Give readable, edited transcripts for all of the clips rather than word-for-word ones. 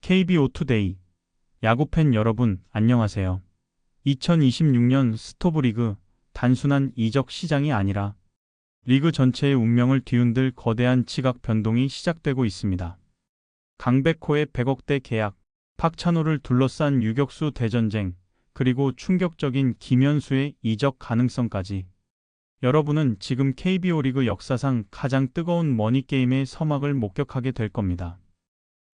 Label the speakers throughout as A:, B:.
A: KBO 투데이 야구팬 여러분 안녕하세요. 2026년 스토브리그 단순한 이적 시장이 아니라 리그 전체의 운명을 뒤흔들 거대한 지각 변동이 시작되고 있습니다. 강백호의 100억대 계약, 박찬호를 둘러싼 유격수 대전쟁, 그리고 충격적인 김현수의 이적 가능성까지. 여러분은 지금 KBO 리그 역사상 가장 뜨거운 머니게임의 서막을 목격하게 될 겁니다.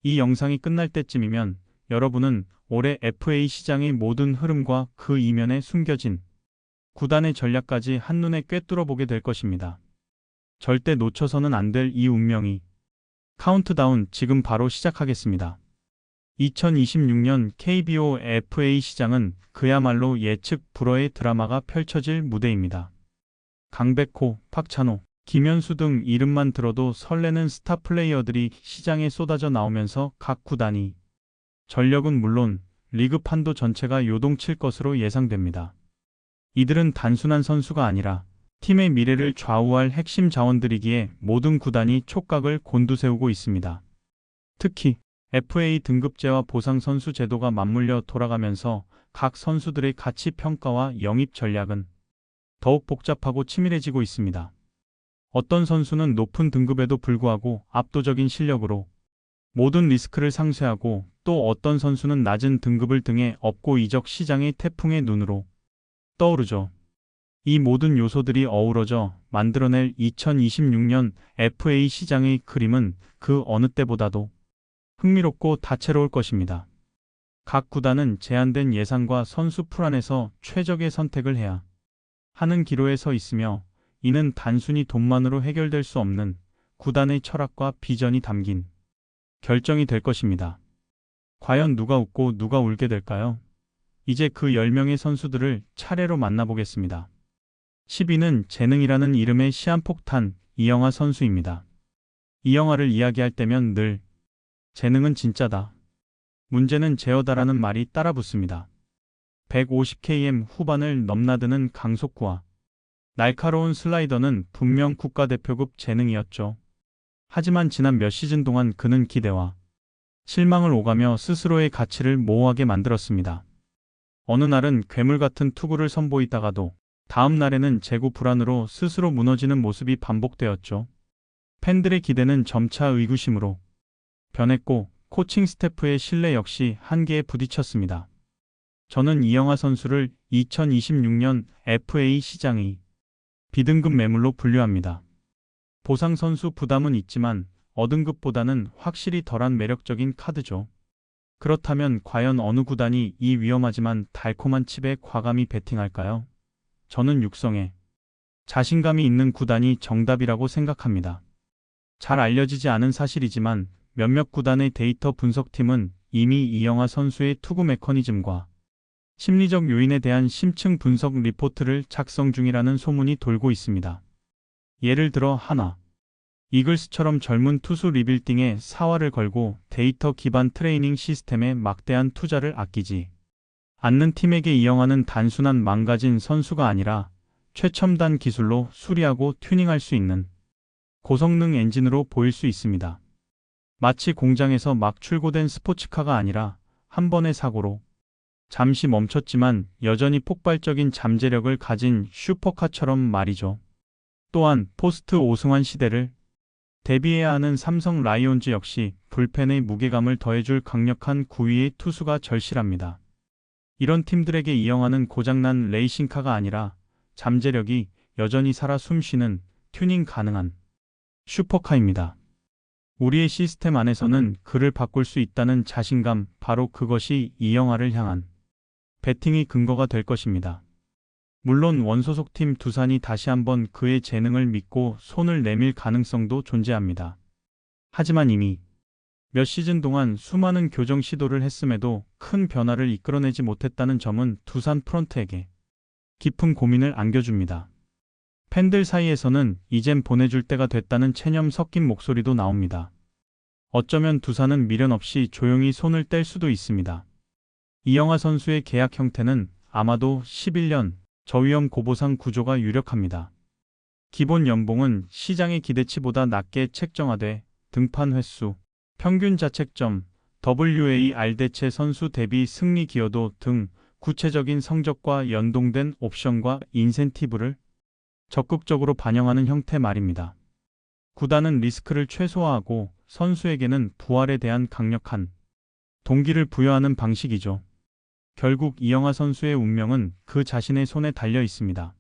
A: 이 영상이 끝날 때쯤이면 여러분은 올해 FA 시장의 모든 흐름과 그 이면에 숨겨진 구단의 전략까지 한눈에 꿰뚫어 보게 될 것입니다. 절대 놓쳐서는 안 될 이 운명이 카운트다운 지금 바로 시작하겠습니다. 2026년 KBO FA 시장은 그야말로 예측 불허의 드라마가 펼쳐질 무대입니다. 강백호, 박찬호, 김현수 등 이름만 들어도 설레는 스타 플레이어들이 시장에 쏟아져 나오면서 각 구단이 전력은 물론 리그 판도 전체가 요동칠 것으로 예상됩니다. 이들은 단순한 선수가 아니라 팀의 미래를 좌우할 핵심 자원들이기에 모든 구단이 촉각을 곤두세우고 있습니다. 특히 FA 등급제와 보상 선수 제도가 맞물려 돌아가면서 각 선수들의 가치 평가와 영입 전략은 더욱 복잡하고 치밀해지고 있습니다. 어떤 선수는 높은 등급에도 불구하고 압도적인 실력으로 모든 리스크를 상쇄하고 또 어떤 선수는 낮은 등급을 등에 업고 이적 시장의 태풍의 눈으로 떠오르죠. 이 모든 요소들이 어우러져 만들어낼 2026년 FA 시장의 그림은 그 어느 때보다도 흥미롭고 다채로울 것입니다. 각 구단은 제한된 예산과 선수 풀 안에서 최적의 선택을 해야 하는 기로에 서 있으며 이는 단순히 돈만으로 해결될 수 없는 구단의 철학과 비전이 담긴 결정이 될 것입니다. 과연 누가 웃고 누가 울게 될까요? 이제 그 10명의 선수들을 차례로 만나보겠습니다. 10위는 재능이라는 이름의 시한폭탄 이영하 선수입니다. 이영하를 이야기할 때면 늘 재능은 진짜다. 문제는 제어다라는 말이 따라붙습니다. 150km 후반을 넘나드는 강속구와 날카로운 슬라이더는 분명 국가대표급 재능이었죠. 하지만 지난 몇 시즌 동안 그는 기대와 실망을 오가며 스스로의 가치를 모호하게 만들었습니다. 어느 날은 괴물 같은 투구를 선보이다가도 다음 날에는 재고 불안으로 스스로 무너지는 모습이 반복되었죠. 팬들의 기대는 점차 의구심으로 변했고 코칭 스태프의 신뢰 역시 한계에 부딪혔습니다. 저는 이영하 선수를 2026년 FA 시장의 B등급 매물로 분류합니다. 보상 선수 부담은 있지만 어등급보다는 확실히 덜한 매력적인 카드죠. 그렇다면 과연 어느 구단이 이 위험하지만 달콤한 칩에 과감히 베팅할까요? 저는 육성에 자신감이 있는 구단이 정답이라고 생각합니다. 잘 알려지지 않은 사실이지만 몇몇 구단의 데이터 분석팀은 이미 이영하 선수의 투구 메커니즘과 심리적 요인에 대한 심층 분석 리포트를 작성 중이라는 소문이 돌고 있습니다. 예를 들어 하나, 이글스처럼 젊은 투수 리빌딩에 사활을 걸고 데이터 기반 트레이닝 시스템에 막대한 투자를 아끼지 않는 팀에게 이영하는 단순한 망가진 선수가 아니라 최첨단 기술로 수리하고 튜닝할 수 있는 고성능 엔진으로 보일 수 있습니다. 마치 공장에서 막 출고된 스포츠카가 아니라 한 번의 사고로 잠시 멈췄지만 여전히 폭발적인 잠재력을 가진 슈퍼카처럼 말이죠. 또한 포스트 오승환 시대를 대비해야 하는 삼성 라이온즈 역시 불펜의 무게감을 더해줄 강력한 구위의 투수가 절실합니다. 이런 팀들에게 이영하는 고장난 레이싱카가 아니라 잠재력이 여전히 살아 숨쉬는 튜닝 가능한 슈퍼카입니다. 우리의 시스템 안에서는 그를 바꿀 수 있다는 자신감, 바로 그것이 이영하를 향한 배팅의 근거가 될 것입니다. 물론 원소속팀 두산이 다시 한번 그의 재능을 믿고 손을 내밀 가능성도 존재합니다. 하지만 이미 몇 시즌 동안 수많은 교정 시도를 했음에도 큰 변화를 이끌어내지 못했다는 점은 두산 프런트에게 깊은 고민을 안겨줍니다. 팬들 사이에서는 이젠 보내줄 때가 됐다는 체념 섞인 목소리도 나옵니다. 어쩌면 두산은 미련 없이 조용히 손을 뗄 수도 있습니다. 이영하 선수의 계약 형태는 아마도 11년 저위험 고보상 구조가 유력합니다. 기본 연봉은 시장의 기대치보다 낮게 책정하되 등판 횟수, 평균 자책점, WAR 대체 선수 대비 승리 기여도 등 구체적인 성적과 연동된 옵션과 인센티브를 적극적으로 반영하는 형태 말입니다. 구단은 리스크를 최소화하고 선수에게는 부활에 대한 강력한 동기를 부여하는 방식이죠. 결국 이영하 선수의 운명은 그 자신의 손에 달려 있습니다.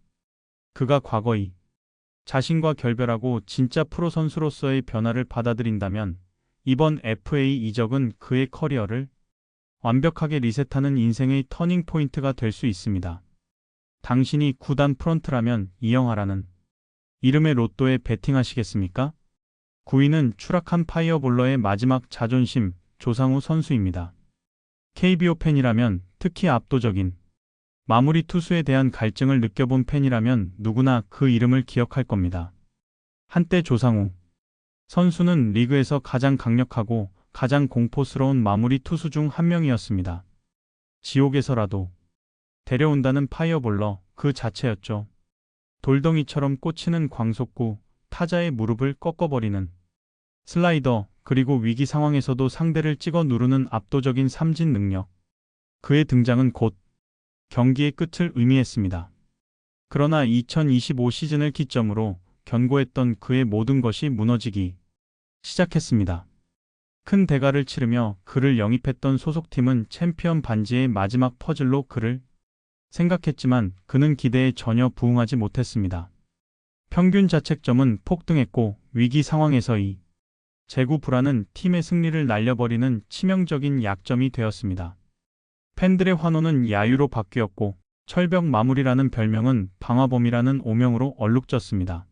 A: 그가 과거의 자신과 결별하고 진짜 프로 선수로서의 변화를 받아들인다면 이번 FA 이적은 그의 커리어를 완벽하게 리셋하는 인생의 터닝 포인트가 될 수 있습니다. 당신이 구단 프런트라면 이영하라는 이름의 로또에 베팅하시겠습니까? 9위는 추락한 파이어볼러의 마지막 자존심 조상우 선수입니다. KBO 팬이라면 특히 압도적인 마무리 투수에 대한 갈증을 느껴본 팬이라면 누구나 그 이름을 기억할 겁니다. 한때 조상우 선수는 리그에서 가장 강력하고 가장 공포스러운 마무리 투수 중 한 명이었습니다. 지옥에서라도 데려온다는 파이어볼러 그 자체였죠. 돌덩이처럼 꽂히는 광속구, 타자의 무릎을 꺾어버리는 슬라이더, 그리고 위기 상황에서도 상대를 찍어 누르는 압도적인 삼진 능력. 그의 등장은 곧 경기의 끝을 의미했습니다. 그러나 2025 시즌을 기점으로 견고했던 그의 모든 것이 무너지기 시작했습니다. 큰 대가를 치르며 그를 영입했던 소속팀은 챔피언 반지의 마지막 퍼즐로 그를 생각했지만 그는 기대에 전혀 부응하지 못했습니다. 평균 자책점은 폭등했고 위기 상황에서의 재구 불안은 팀의 승리를 날려버리는 치명적인 약점이 되었습니다. 팬들의 환호는 야유로 바뀌었고 철벽 마무리라는 별명은 방화범이라는 오명으로 얼룩졌습니다.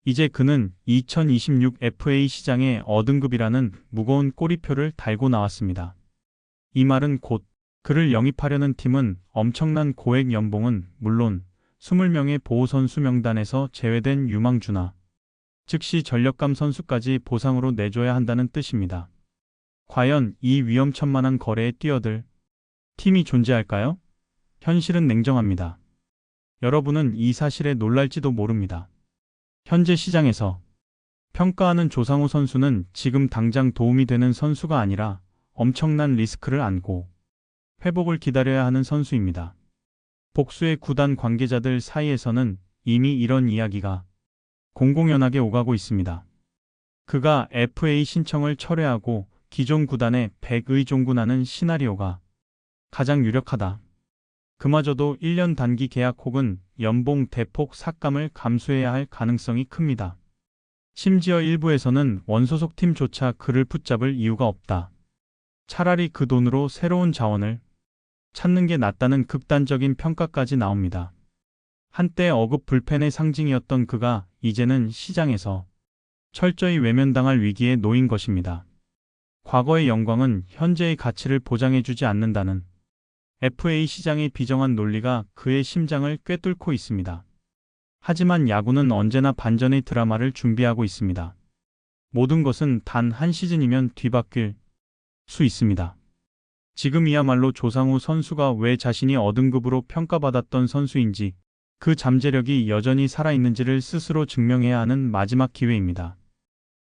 A: 이제 그는 2026 FA 시장에 어등급이라는 무거운 꼬리표를 달고 나왔습니다. 이 말은 곧 그를 영입하려는 팀은 엄청난 고액 연봉은 물론 20명의 보호선수 명단에서 제외된 유망주나 즉시 전력감 선수까지 보상으로 내줘야 한다는 뜻입니다. 과연 이 위험천만한 거래에 뛰어들 팀이 존재할까요? 현실은 냉정합니다. 여러분은 이 사실에 놀랄지도 모릅니다. 현재 시장에서 평가하는 조상우 선수는 지금 당장 도움이 되는 선수가 아니라 엄청난 리스크를 안고 회복을 기다려야 하는 선수입니다. 복수의 구단 관계자들 사이에서는 이미 이런 이야기가 공공연하게 오가고 있습니다. 그가 FA 신청을 철회하고 기존 구단에 백의종군하는 시나리오가 가장 유력하다. 그마저도 1년 단기 계약 혹은 연봉 대폭 삭감을 감수해야 할 가능성이 큽니다. 심지어 일부에서는 원소속 팀조차 그를 붙잡을 이유가 없다. 차라리 그 돈으로 새로운 자원을 찾는 게 낫다는 극단적인 평가까지 나옵니다. 한때 어급 불펜의 상징이었던 그가 이제는 시장에서 철저히 외면당할 위기에 놓인 것입니다. 과거의 영광은 현재의 가치를 보장해주지 않는다는 FA 시장의 비정한 논리가 그의 심장을 꿰뚫고 있습니다. 하지만 야구는 언제나 반전의 드라마를 준비하고 있습니다. 모든 것은 단 한 시즌이면 뒤바뀔 수 있습니다. 지금이야말로 조상우 선수가 왜 자신이 어등급으로 평가받았던 선수인지 그 잠재력이 여전히 살아있는지를 스스로 증명해야 하는 마지막 기회입니다.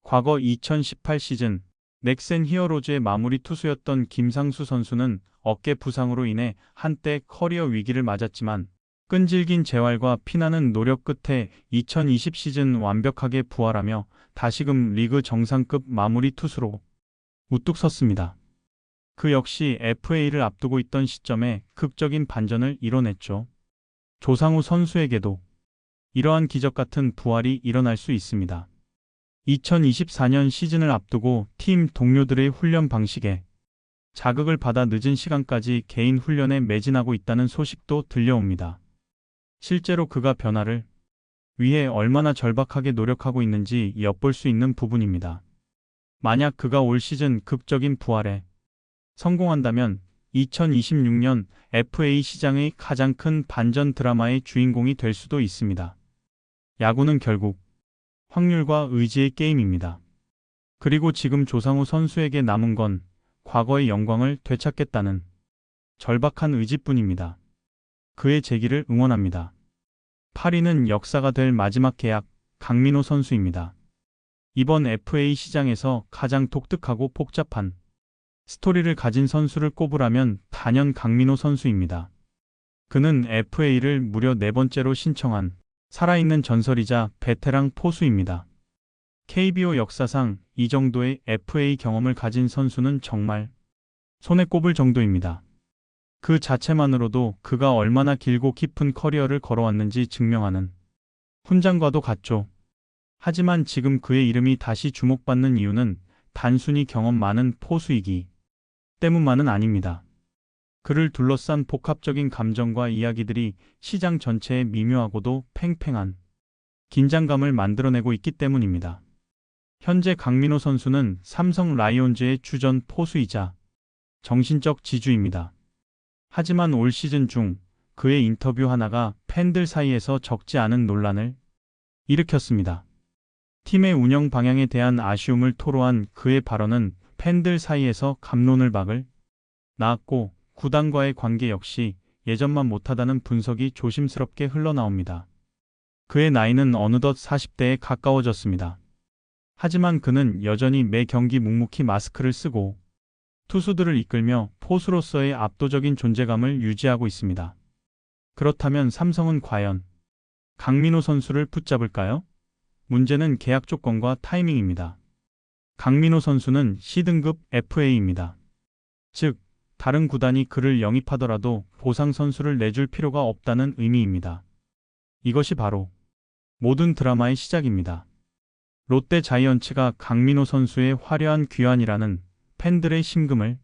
A: 과거 2018 시즌 넥센 히어로즈의 마무리 투수였던 김상수 선수는 어깨 부상으로 인해 한때 커리어 위기를 맞았지만 끈질긴 재활과 피나는 노력 끝에 2020 시즌 완벽하게 부활하며 다시금 리그 정상급 마무리 투수로 우뚝 섰습니다. 그 역시 FA를 앞두고 있던 시점에 극적인 반전을 이뤄냈죠. 조상우 선수에게도 이러한 기적 같은 부활이 일어날 수 있습니다. 2024년 시즌을 앞두고 팀 동료들의 훈련 방식에 자극을 받아 늦은 시간까지 개인 훈련에 매진하고 있다는 소식도 들려옵니다. 실제로 그가 변화를 위해 얼마나 절박하게 노력하고 있는지 엿볼 수 있는 부분입니다. 만약 그가 올 시즌 극적인 부활에 성공한다면 2026년 FA 시장의 가장 큰 반전 드라마의 주인공이 될 수도 있습니다. 야구는 결국 확률과 의지의 게임입니다. 그리고 지금 조상우 선수에게 남은 건 과거의 영광을 되찾겠다는 절박한 의지뿐입니다. 그의 재기를 응원합니다. 8위는 역사가 될 마지막 계약 강민호 선수입니다. 이번 FA 시장에서 가장 독특하고 복잡한 스토리를 가진 선수를 꼽으라면 단연 강민호 선수입니다. 그는 FA를 무려 4번째로 신청한 살아있는 전설이자 베테랑 포수입니다. KBO 역사상 이 정도의 FA 경험을 가진 선수는 정말 손에 꼽을 정도입니다. 그 자체만으로도 그가 얼마나 길고 깊은 커리어를 걸어왔는지 증명하는 훈장과도 같죠. 하지만 지금 그의 이름이 다시 주목받는 이유는 단순히 경험 많은 포수이기 때문만은 아닙니다. 그를 둘러싼 복합적인 감정과 이야기들이 시장 전체에 미묘하고도 팽팽한 긴장감을 만들어내고 있기 때문입니다. 현재 강민호 선수는 삼성 라이온즈의 주전 포수이자 정신적 지주입니다. 하지만 올 시즌 중 그의 인터뷰 하나가 팬들 사이에서 적지 않은 논란을 일으켰습니다. 팀의 운영 방향에 대한 아쉬움을 토로한 그의 발언은 팬들 사이에서 감론을 박을 낳았고, 구단과의 관계 역시 예전만 못하다는 분석이 조심스럽게 흘러나옵니다. 그의 나이는 어느덧 40대에 가까워졌습니다. 하지만 그는 여전히 매 경기 묵묵히 마스크를 쓰고 투수들을 이끌며 포수로서의 압도적인 존재감을 유지하고 있습니다. 그렇다면 삼성은 과연 강민호 선수를 붙잡을까요? 문제는 계약 조건과 타이밍입니다. 강민호 선수는 C등급 FA입니다. 즉, 다른 구단이 그를 영입하더라도 보상 선수를 내줄 필요가 없다는 의미입니다. 이것이 바로 모든 드라마의 시작입니다. 롯데 자이언츠가 강민호 선수의 화려한 귀환이라는 팬들의 심금을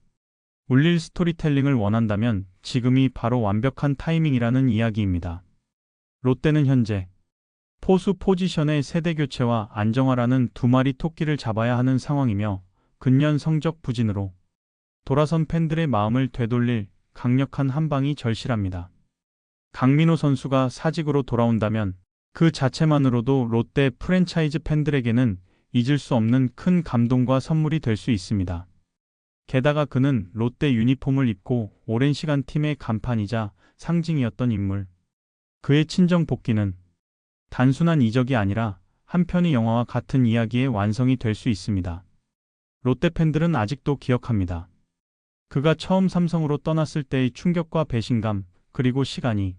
A: 울릴 스토리텔링을 원한다면 지금이 바로 완벽한 타이밍이라는 이야기입니다. 롯데는 현재 포수 포지션의 세대 교체와 안정화라는 두 마리 토끼를 잡아야 하는 상황이며, 근년 성적 부진으로 돌아선 팬들의 마음을 되돌릴 강력한 한방이 절실합니다. 강민호 선수가 사직으로 돌아온다면 그 자체만으로도 롯데 프랜차이즈 팬들에게는 잊을 수 없는 큰 감동과 선물이 될 수 있습니다. 게다가 그는 롯데 유니폼을 입고 오랜 시간 팀의 간판이자 상징이었던 인물. 그의 친정 복귀는 단순한 이적이 아니라 한 편의 영화와 같은 이야기의 완성이 될 수 있습니다. 롯데 팬들은 아직도 기억합니다. 그가 처음 삼성으로 떠났을 때의 충격과 배신감, 그리고 시간이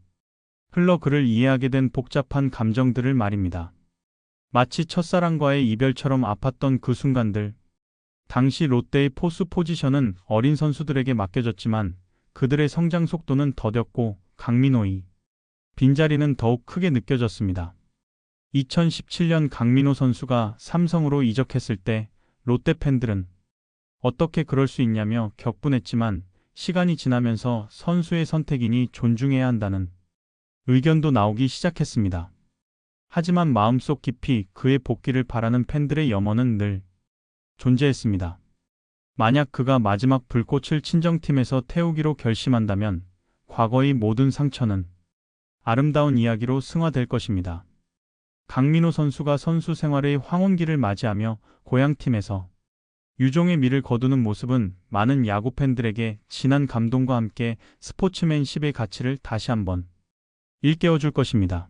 A: 흘러 그를 이해하게 된 복잡한 감정들을 말입니다. 마치 첫사랑과의 이별처럼 아팠던 그 순간들. 당시 롯데의 포수 포지션은 어린 선수들에게 맡겨졌지만 그들의 성장 속도는 더뎠고 강민호의 빈자리는 더욱 크게 느껴졌습니다. 2017년 강민호 선수가 삼성으로 이적했을 때 롯데 팬들은 어떻게 그럴 수 있냐며 격분했지만, 시간이 지나면서 선수의 선택이니 존중해야 한다는 의견도 나오기 시작했습니다. 하지만 마음속 깊이 그의 복귀를 바라는 팬들의 염원은 늘 존재했습니다. 만약 그가 마지막 불꽃을 친정팀에서 태우기로 결심한다면 과거의 모든 상처는 아름다운 이야기로 승화될 것입니다. 강민호 선수가 선수 생활의 황혼기를 맞이하며 고향팀에서 유종의 미를 거두는 모습은 많은 야구 팬들에게 진한 감동과 함께 스포츠맨십의 가치를 다시 한번 일깨워줄 것입니다.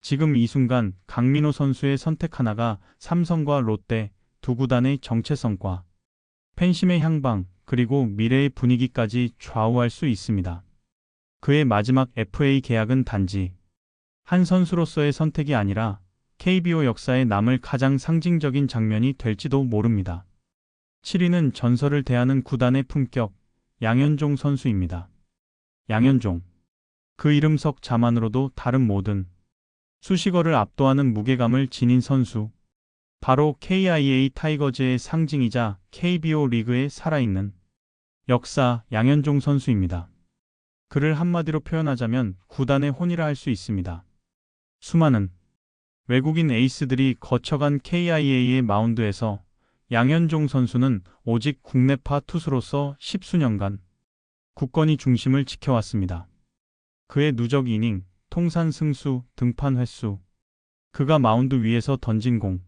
A: 지금 이 순간 강민호 선수의 선택 하나가 삼성과 롯데 두 구단의 정체성과 팬심의 향방, 그리고 미래의 분위기까지 좌우할 수 있습니다. 그의 마지막 FA 계약은 단지 한 선수로서의 선택이 아니라 KBO 역사에 남을 가장 상징적인 장면이 될지도 모릅니다. 7위는 전설을 대하는 구단의 품격, 양현종 선수입니다. 양현종. 그 이름 석 자만으로도 다른 모든 수식어를 압도하는 무게감을 지닌 선수. 바로 KIA 타이거즈의 상징이자 KBO 리그의 살아있는 역사, 양현종 선수입니다. 그를 한마디로 표현하자면 구단의 혼이라 할 수 있습니다. 수많은 외국인 에이스들이 거쳐간 KIA의 마운드에서 양현종 선수는 오직 국내파 투수로서 10수년간 굳건히 중심을 지켜왔습니다. 그의 누적 이닝, 통산 승수, 등판 횟수, 그가 마운드 위에서 던진 공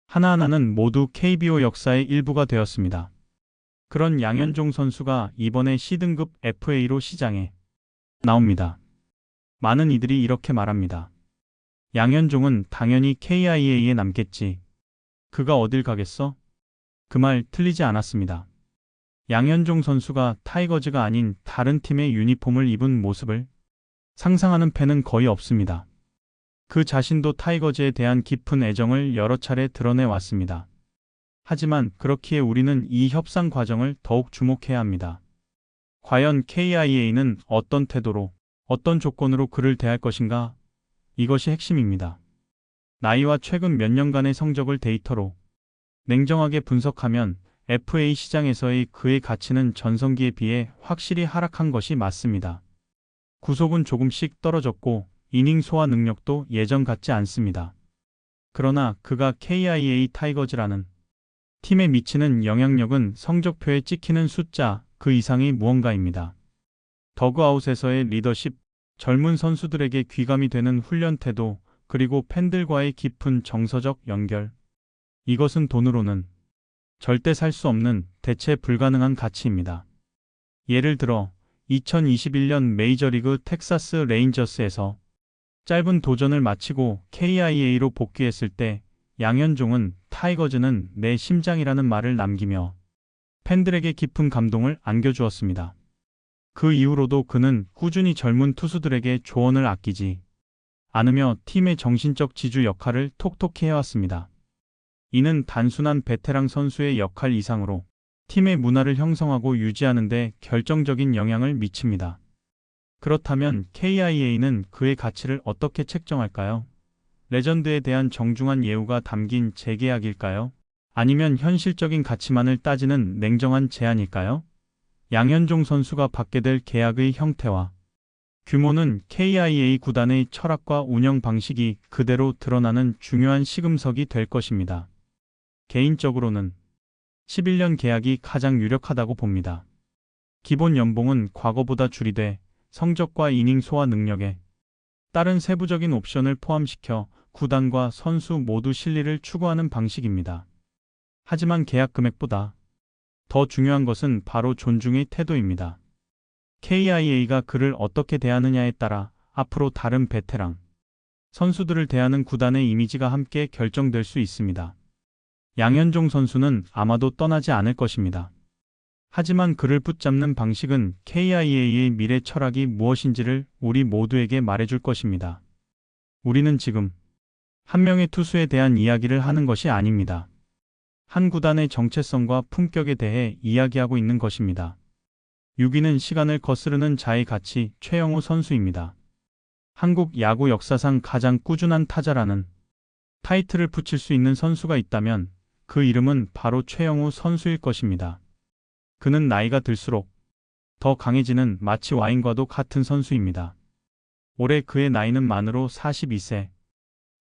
A: 하나하나는 모두 KBO 역사의 일부가 되었습니다. 그런 양현종 선수가 이번에 C등급 FA로 시장에 나옵니다. 많은 이들이 이렇게 말합니다. 양현종은 당연히 KIA에 남겠지. 그가 어딜 가겠어? 그 말 틀리지 않았습니다. 양현종 선수가 타이거즈가 아닌 다른 팀의 유니폼을 입은 모습을 상상하는 팬은 거의 없습니다. 그 자신도 타이거즈에 대한 깊은 애정을 여러 차례 드러내 왔습니다. 하지만 그렇기에 우리는 이 협상 과정을 더욱 주목해야 합니다. 과연 KIA는 어떤 태도로, 어떤 조건으로 그를 대할 것인가? 이것이 핵심입니다. 나이와 최근 몇 년간의 성적을 데이터로 냉정하게 분석하면 FA 시장에서의 그의 가치는 전성기에 비해 확실히 하락한 것이 맞습니다. 구속은 조금씩 떨어졌고 이닝 소화 능력도 예전 같지 않습니다. 그러나 그가 KIA 타이거즈라는 팀에 미치는 영향력은 성적표에 찍히는 숫자 그 이상이 무언가입니다. 더그아웃에서의 리더십, 젊은 선수들에게 귀감이 되는 훈련 태도, 그리고 팬들과의 깊은 정서적 연결. 이것은 돈으로는 절대 살 수 없는 대체 불가능한 가치입니다. 예를 들어 2021년 메이저리그 텍사스 레인저스에서 짧은 도전을 마치고 KIA로 복귀했을 때 양현종은 타이거즈는 내 심장이라는 말을 남기며 팬들에게 깊은 감동을 안겨주었습니다. 그 이후로도 그는 꾸준히 젊은 투수들에게 조언을 아끼지 않으며 팀의 정신적 지주 역할을 톡톡히 해왔습니다. 이는 단순한 베테랑 선수의 역할 이상으로 팀의 문화를 형성하고 유지하는 데 결정적인 영향을 미칩니다. 그렇다면 KIA는 그의 가치를 어떻게 책정할까요? 레전드에 대한 정중한 예우가 담긴 재계약일까요? 아니면 현실적인 가치만을 따지는 냉정한 제안일까요? 양현종 선수가 받게 될 계약의 형태와 규모는 KIA 구단의 철학과 운영 방식이 그대로 드러나는 중요한 시금석이 될 것입니다. 개인적으로는 11년 계약이 가장 유력하다고 봅니다. 기본 연봉은 과거보다 줄이되 성적과 이닝 소화 능력에 따른 세부적인 옵션을 포함시켜 구단과 선수 모두 실리를 추구하는 방식입니다. 하지만 계약 금액보다 더 중요한 것은 바로 존중의 태도입니다. KIA가 그를 어떻게 대하느냐에 따라 앞으로 다른 베테랑 선수들을 대하는 구단의 이미지가 함께 결정될 수 있습니다. 양현종 선수는 아마도 떠나지 않을 것입니다. 하지만 그를 붙잡는 방식은 KIA의 미래 철학이 무엇인지를 우리 모두에게 말해줄 것입니다. 우리는 지금 한 명의 투수에 대한 이야기를 하는 것이 아닙니다. 한 구단의 정체성과 품격에 대해 이야기하고 있는 것입니다. 6위는 시간을 거스르는 자의 가치 최영우 선수입니다. 한국 야구 역사상 가장 꾸준한 타자라는 타이틀을 붙일 수 있는 선수가 있다면 그 이름은 바로 최영우 선수일 것입니다. 그는 나이가 들수록 더 강해지는 마치 와인과도 같은 선수입니다. 올해 그의 나이는 만으로 42세.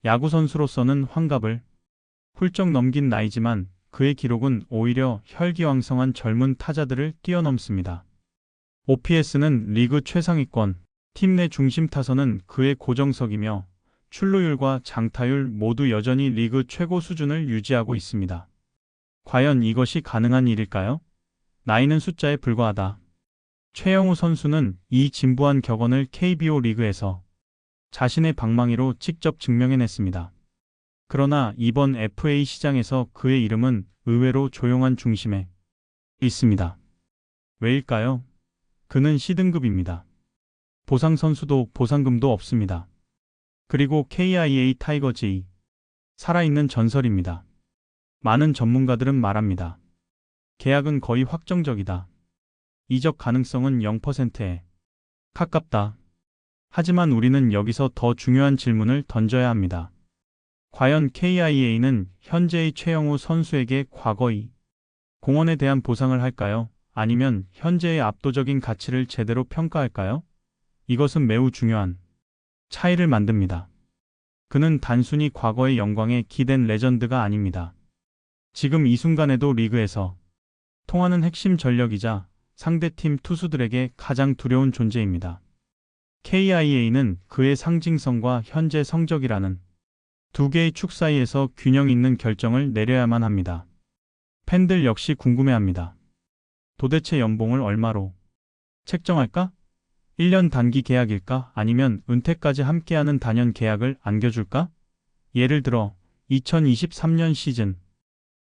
A: 야구 선수로서는 환갑을 훌쩍 넘긴 나이지만 그의 기록은 오히려 혈기왕성한 젊은 타자들을 뛰어넘습니다. OPS는 리그 최상위권, 팀 내 중심 타선은 그의 고정석이며 출루율과 장타율 모두 여전히 리그 최고 수준을 유지하고 있습니다. 과연 이것이 가능한 일일까요? 나이는 숫자에 불과하다. 최영우 선수는 이 진부한 격언을 KBO 리그에서 자신의 방망이로 직접 증명해냈습니다. 그러나 이번 FA 시장에서 그의 이름은 의외로 조용한 중심에 있습니다. 왜일까요? 그는 C등급입니다. 보상 선수도 보상금도 없습니다. 그리고 KIA 타이거즈의 살아있는 전설입니다. 많은 전문가들은 말합니다. 계약은 거의 확정적이다. 이적 가능성은 0%에 가깝다. 하지만 우리는 여기서 더 중요한 질문을 던져야 합니다. 과연 KIA는 현재의 최영우 선수에게 과거의 공헌에 대한 보상을 할까요? 아니면 현재의 압도적인 가치를 제대로 평가할까요? 이것은 매우 중요한 차이를 만듭니다. 그는 단순히 과거의 영광에 기댄 레전드가 아닙니다. 지금 이 순간에도 리그에서 통하는 핵심 전력이자 상대팀 투수들에게 가장 두려운 존재입니다. KIA는 그의 상징성과 현재 성적이라는 두 개의 축 사이에서 균형 있는 결정을 내려야만 합니다. 팬들 역시 궁금해합니다. 도대체 연봉을 얼마로 책정할까? 1년 단기 계약일까? 아니면 은퇴까지 함께하는 단연 계약을 안겨줄까? 예를 들어 2023년 시즌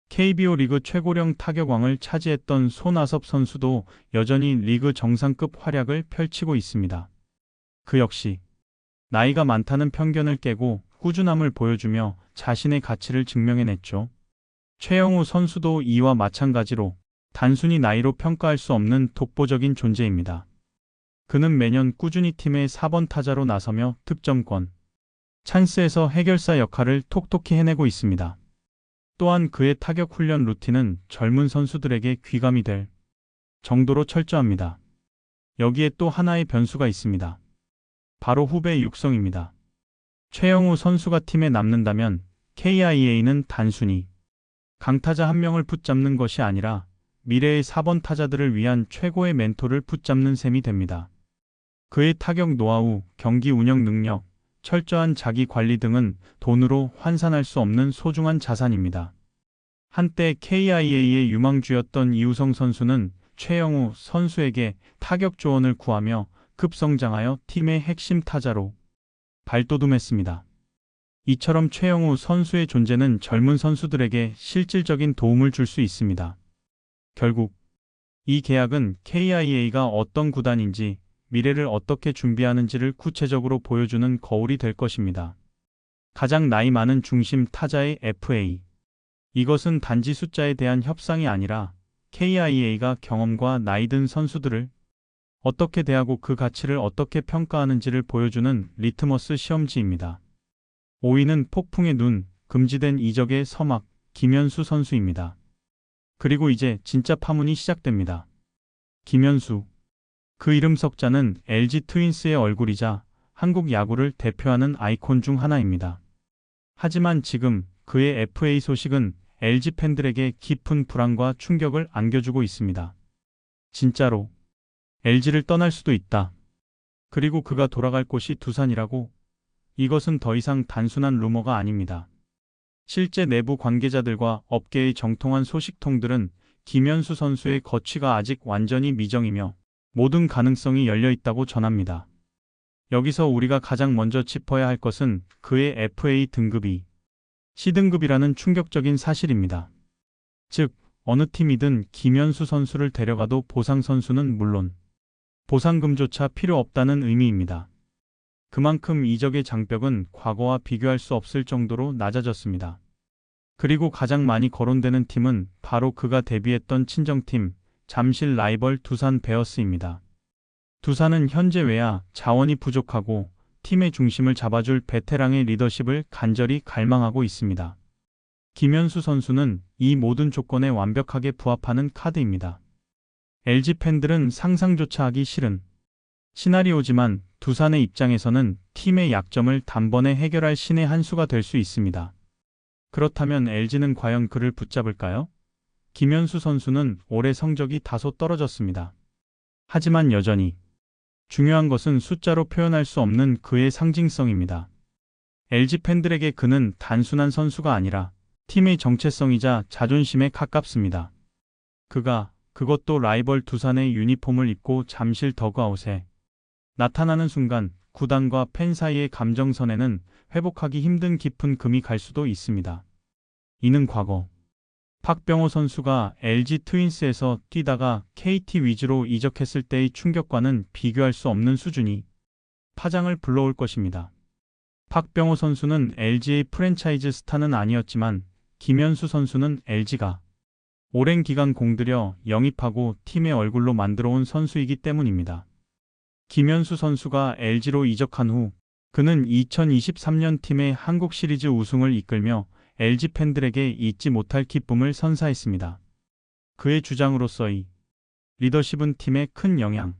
A: KBO 리그 최고령 타격왕을 차지했던 손아섭 선수도 여전히 리그 정상급 활약을 펼치고 있습니다. 그 역시 나이가 많다는 편견을 깨고 꾸준함을 보여주며 자신의 가치를 증명해냈죠. 최영우 선수도 이와 마찬가지로 단순히 나이로 평가할 수 없는 독보적인 존재입니다. 그는 매년 꾸준히 팀의 4번 타자로 나서며 득점권, 찬스에서 해결사 역할을 톡톡히 해내고 있습니다. 또한 그의 타격 훈련 루틴은 젊은 선수들에게 귀감이 될 정도로 철저합니다. 여기에 또 하나의 변수가 있습니다. 바로 후배 육성입니다. 최영우 선수가 팀에 남는다면 KIA는 단순히 강타자 한 명을 붙잡는 것이 아니라 미래의 4번 타자들을 위한 최고의 멘토를 붙잡는 셈이 됩니다. 그의 타격 노하우, 경기 운영 능력, 철저한 자기 관리 등은 돈으로 환산할 수 없는 소중한 자산입니다. 한때 KIA의 유망주였던 이우성 선수는 최영우 선수에게 타격 조언을 구하며 급성장하여 팀의 핵심 타자로 발돋움했습니다. 이처럼 최영우 선수의 존재는 젊은 선수들에게 실질적인 도움을 줄 수 있습니다. 결국 이 계약은 KIA가 어떤 구단인지, 미래를 어떻게 준비하는지를 구체적으로 보여주는 거울이 될 것입니다. 가장 나이 많은 중심 타자의 FA. 이것은 단지 숫자에 대한 협상이 아니라 KIA가 경험과 나이 든 선수들을 어떻게 대하고 그 가치를 어떻게 평가하는지를 보여주는 리트머스 시험지입니다. 5위는 폭풍의 눈, 금지된 이적의 서막, 김현수 선수입니다. 그리고 이제 진짜 파문이 시작됩니다. 김현수. 그 이름 석자는 LG 트윈스의 얼굴이자 한국 야구를 대표하는 아이콘 중 하나입니다. 하지만 지금 그의 FA 소식은 LG 팬들에게 깊은 불안과 충격을 안겨주고 있습니다. 진짜로 LG를 떠날 수도 있다. 그리고 그가 돌아갈 곳이 두산이라고? 이것은 더 이상 단순한 루머가 아닙니다. 실제 내부 관계자들과 업계의 정통한 소식통들은 김현수 선수의 거취가 아직 완전히 미정이며 모든 가능성이 열려 있다고 전합니다. 여기서 우리가 가장 먼저 짚어야 할 것은 그의 FA 등급이 C등급이라는 충격적인 사실입니다. 즉, 어느 팀이든 김현수 선수를 데려가도 보상 선수는 물론 보상금조차 필요 없다는 의미입니다. 그만큼 이적의 장벽은 과거와 비교할 수 없을 정도로 낮아졌습니다. 그리고 가장 많이 거론되는 팀은 바로 그가 데뷔했던 친정팀, 잠실 라이벌 두산 베어스입니다. 두산은 현재 외야 자원이 부족하고 팀의 중심을 잡아줄 베테랑의 리더십을 간절히 갈망하고 있습니다. 김현수 선수는 이 모든 조건에 완벽하게 부합하는 카드입니다. LG 팬들은 상상조차 하기 싫은 시나리오지만 두산의 입장에서는 팀의 약점을 단번에 해결할 신의 한 수가 될 수 있습니다. 그렇다면 LG는 과연 그를 붙잡을까요? 김현수 선수는 올해 성적이 다소 떨어졌습니다. 하지만 여전히 중요한 것은 숫자로 표현할 수 없는 그의 상징성입니다. LG 팬들에게 그는 단순한 선수가 아니라 팀의 정체성이자 자존심에 가깝습니다. 그것도 라이벌 두산의 유니폼을 입고 잠실 더그아웃에 나타나는 순간 구단과 팬 사이의 감정선에는 회복하기 힘든 깊은 금이 갈 수도 있습니다. 이는 과거 박병호 선수가 LG 트윈스에서 뛰다가 KT 위즈로 이적했을 때의 충격과는 비교할 수 없는 수준이 파장을 불러올 것입니다. 박병호 선수는 LG의 프랜차이즈 스타는 아니었지만 김현수 선수는 LG가 오랜 기간 공들여 영입하고 팀의 얼굴로 만들어온 선수이기 때문입니다. 김현수 선수가 LG로 이적한 후 그는 2023년 팀의 한국 시리즈 우승을 이끌며 LG 팬들에게 잊지 못할 기쁨을 선사했습니다. 그의 주장으로서의 리더십은 팀에 큰 영향